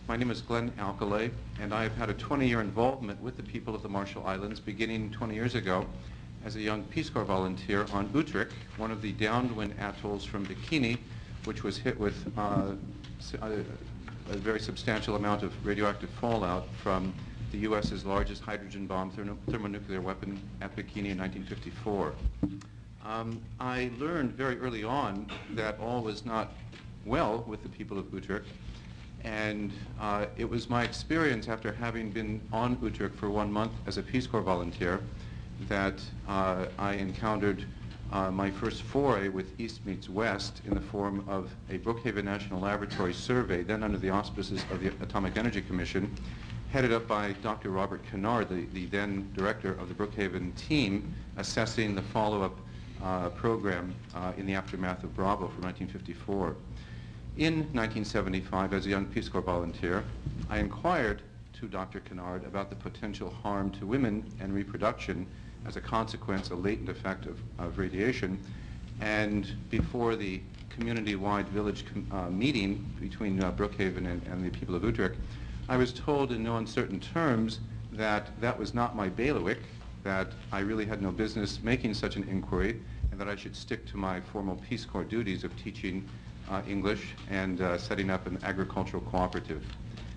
My name is Glenn Alcalay, and I have had a 20-year involvement with the people of the Marshall Islands beginning 20 years ago as a young Peace Corps volunteer on Utrecht, one of the downwind atolls from Bikini, which was hit with a very substantial amount of radioactive fallout from the U.S.'s largest hydrogen bomb thermonuclear weapon at Bikini in 1954. I learned very early on that all was not well with the people of Utrecht, and it was my experience after having been on Utrecht for 1 month as a Peace Corps volunteer that I encountered my first foray with East meets West in the form of a Brookhaven National Laboratory survey, then under the auspices of the Atomic Energy Commission, headed up by Dr. Robert Kennard, the then director of the Brookhaven team, assessing the follow-up program in the aftermath of Bravo from 1954. In 1975, as a young Peace Corps volunteer, I inquired to Dr. Kennard about the potential harm to women and reproduction as a consequence, a latent effect of radiation. And before the community-wide village meeting between Brookhaven and the people of Utrecht, I was told in no uncertain terms that that was not my bailiwick, that I really had no business making such an inquiry, and that I should stick to my formal Peace Corps duties of teaching English and setting up an agricultural cooperative.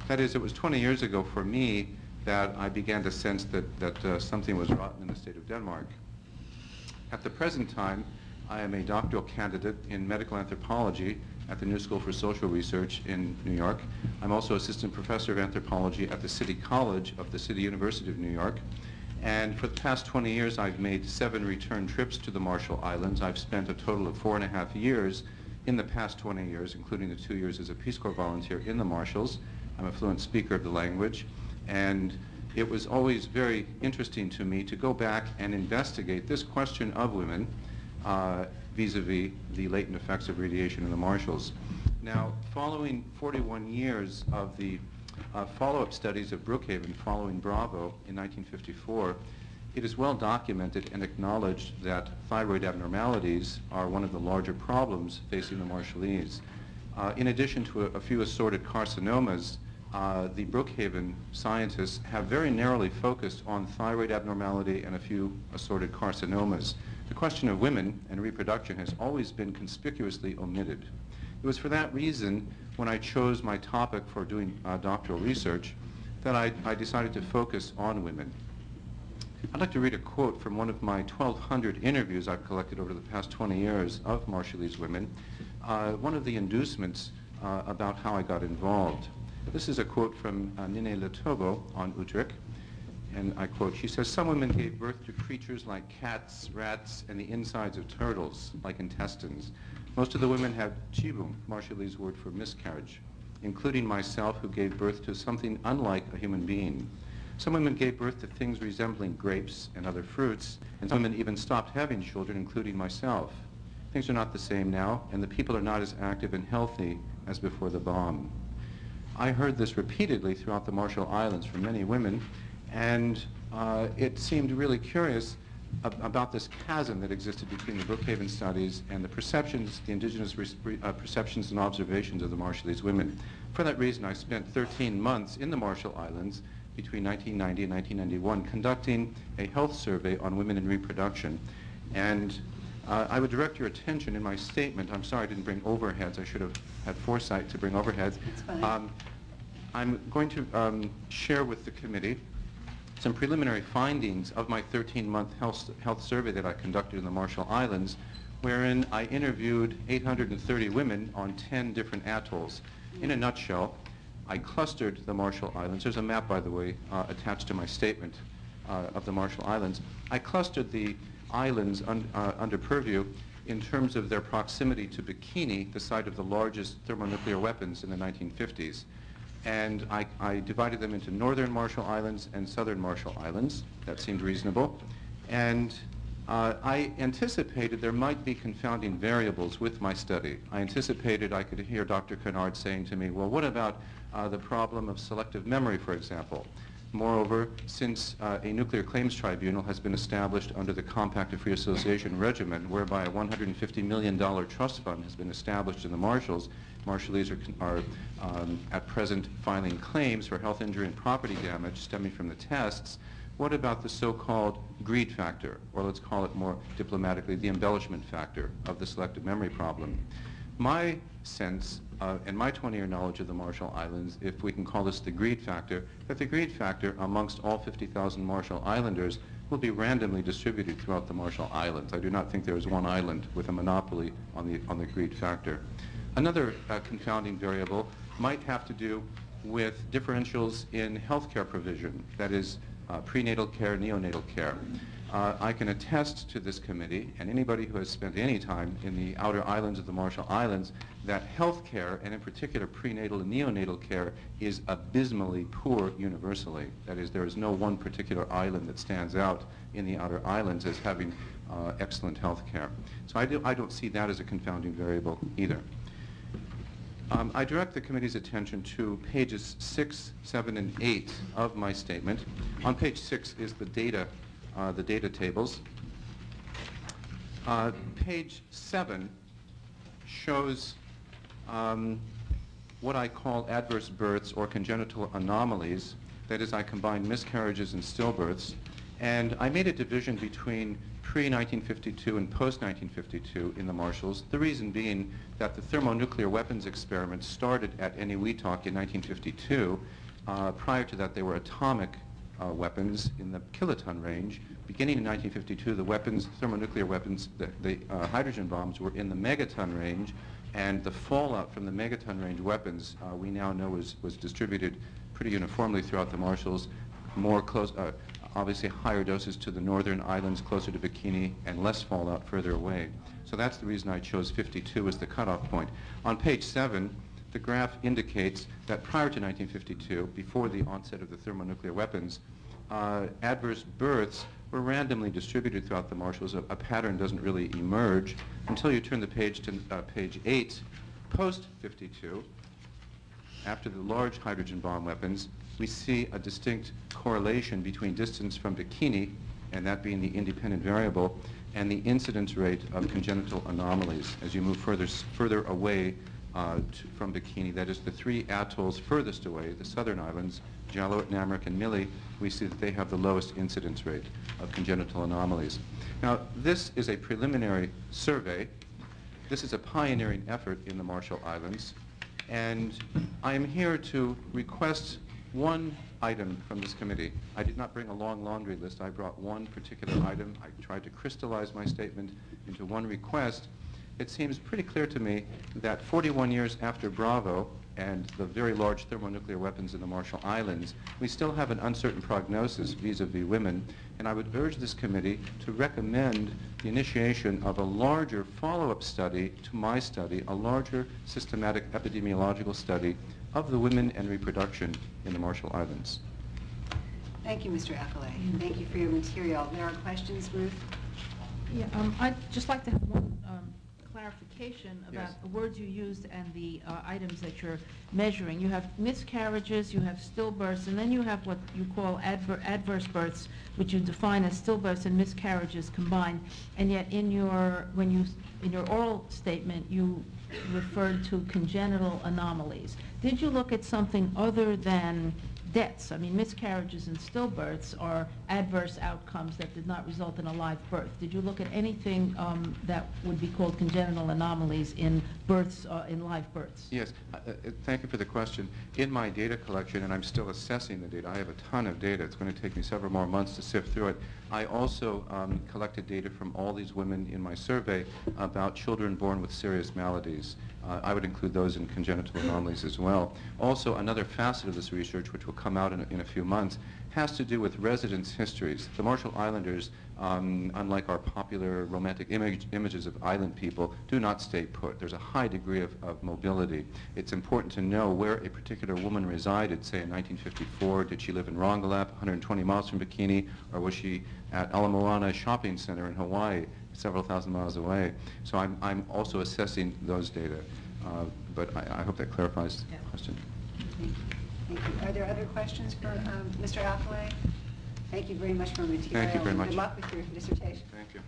That is, it was 20 years ago for me that I began to sense that something was rotten in the state of Denmark. At the present time, I am a doctoral candidate in medical anthropology at the New School for Social Research in New York. I'm also assistant professor of anthropology at the City College of the City University of New York. And for the past 20 years, I've made 7 return trips to the Marshall Islands. I've spent a total of 4.5 years in the past 20 years, including the 2 years as a Peace Corps volunteer in the Marshalls. I'm a fluent speaker of the language, and it was always very interesting to me to go back and investigate this question of women vis-a-vis the latent effects of radiation in the Marshalls. Now, following 41 years of the follow-up studies of Brookhaven following Bravo in 1954, it is well documented and acknowledged that thyroid abnormalities are one of the larger problems facing the Marshallese. In addition to a few assorted carcinomas, the Brookhaven scientists have very narrowly focused on thyroid abnormality and a few assorted carcinomas. The question of women and reproduction has always been conspicuously omitted. It was for that reason, when I chose my topic for doing doctoral research, that I decided to focus on women. I'd like to read a quote from one of my 1,200 interviews I've collected over the past 20 years of Marshallese women, one of the inducements about how I got involved. This is a quote from Nene Letobo on Utrecht, and I quote, she says, "Some women gave birth to creatures like cats, rats, and the insides of turtles, like intestines. Most of the women have chibum, Marshallese word for miscarriage, including myself, who gave birth to something unlike a human being. Some women gave birth to things resembling grapes and other fruits, and some women even stopped having children, including myself. Things are not the same now, and the people are not as active and healthy as before the bomb." I heard this repeatedly throughout the Marshall Islands from many women, and it seemed really curious about this chasm that existed between the Brookhaven studies and the perceptions, the indigenous perceptions and observations of the Marshallese women. For that reason, I spent 13 months in the Marshall Islands between 1990 and 1991 conducting a health survey on women and reproduction. And I would direct your attention in my statement, I'm sorry I didn't bring overheads, I should have had foresight to bring overheads. That's fine. I'm going to share with the committee some preliminary findings of my 13-month health survey that I conducted in the Marshall Islands, wherein I interviewed 830 women on 10 different atolls. In a nutshell, I clustered the Marshall Islands. There's a map, by the way, attached to my statement of the Marshall Islands. I clustered the islands under purview in terms of their proximity to Bikini, the site of the largest thermonuclear weapons in the 1950s. And I divided them into northern Marshall Islands and southern Marshall Islands. That seemed reasonable. And I anticipated there might be confounding variables with my study. I anticipated I could hear Dr. Kennard saying to me, well, what about the problem of selective memory, for example? Moreover, since a nuclear claims tribunal has been established under the Compact of Free Association regimen, whereby a $150 million trust fund has been established in the Marshals, Marshallese are at present filing claims for health injury and property damage stemming from the tests. What about the so-called greed factor, or let's call it more diplomatically, the embellishment factor of the selective memory problem? My sense, and my 20-year knowledge of the Marshall Islands, if we can call this the greed factor, that the greed factor amongst all 50,000 Marshall Islanders will be randomly distributed throughout the Marshall Islands. I do not think there is one island with a monopoly on the greed factor. Another confounding variable might have to do with differentials in healthcare provision, that is, prenatal care, neonatal care. I can attest to this committee and anybody who has spent any time in the outer islands of the Marshall Islands that health care, and in particular prenatal and neonatal care, is abysmally poor universally. That is, there is no one particular island that stands out in the outer islands as having excellent health care. So I don't see that as a confounding variable either. I direct the committee's attention to pages 6, 7, and 8 of my statement. On page 6 is the data tables. Page 7 shows what I call adverse births or congenital anomalies. That is, I combine miscarriages and stillbirths. And I made a division between pre-1952 and post-1952 in the Marshalls, the reason being that the thermonuclear weapons experiments started at Eniwetok in 1952. Prior to that, they were atomic weapons in the kiloton range. Beginning in 1952, the thermonuclear weapons, the hydrogen bombs, were in the megaton range, and the fallout from the megaton range weapons we now know was distributed pretty uniformly throughout the Marshalls, obviously higher doses to the northern islands closer to Bikini and less fallout further away. So that's the reason I chose 52 as the cutoff point. On page 7, the graph indicates that prior to 1952, before the onset of the thermonuclear weapons, adverse births were randomly distributed throughout the Marshalls. A pattern doesn't really emerge until you turn the page to page 8, post-52. After the large hydrogen bomb weapons, we see a distinct correlation between distance from Bikini, and that being the independent variable, and the incidence rate of congenital anomalies as you move further away from Bikini. That is, the three atolls furthest away, the southern islands, Jalloet, Namrook, and Mili, we see that they have the lowest incidence rate of congenital anomalies. Now, this is a preliminary survey. This is a pioneering effort in the Marshall Islands, and I am here to request one item from this committee. I did not bring a long laundry list. I brought one particular item. I tried to crystallize my statement into one request. It seems pretty clear to me that 41 years after Bravo and the very large thermonuclear weapons in the Marshall Islands, we still have an uncertain prognosis vis-a-vis women, and I would urge this committee to recommend the initiation of a larger follow-up study to my study, a larger systematic epidemiological study of the women and reproduction in the Marshall Islands. Thank you, Mr. Echolay. Thank you for your material. There are questions, Ruth? Yeah, I'd just like to have one clarification about Yes. the words you used and the items that you're measuring. You have miscarriages, you have stillbirths, and then you have what you call adverse births, which you define as stillbirths and miscarriages combined. And yet, in your oral statement, you referred to congenital anomalies. Did you look at something other than deaths? I mean, miscarriages and stillbirths are adverse outcomes that did not result in a live birth. Did you look at anything that would be called congenital anomalies in births, in live births? Yes, thank you for the question. In my data collection, and I'm still assessing the data, I have a ton of data. It's going to take me several more months to sift through it. I also collected data from all these women in my survey about children born with serious maladies. I would include those in congenital anomalies as well. Also, another facet of this research, which will come out in a few months, has to do with residence histories. The Marshall Islanders, unlike our popular romantic images of island people, do not stay put. There's a high degree of mobility. It's important to know where a particular woman resided, say in 1954. Did she live in Rongelap, 120 miles from Bikini, or was she at Ala Moana Shopping Center in Hawaii, several thousand miles away? So I'm also assessing those data. But I hope that clarifies the question. Thank you. Are there other questions for Mr. Alcalay? Thank you very much for your material. Thank you very much. Good luck with your dissertation. Thank you.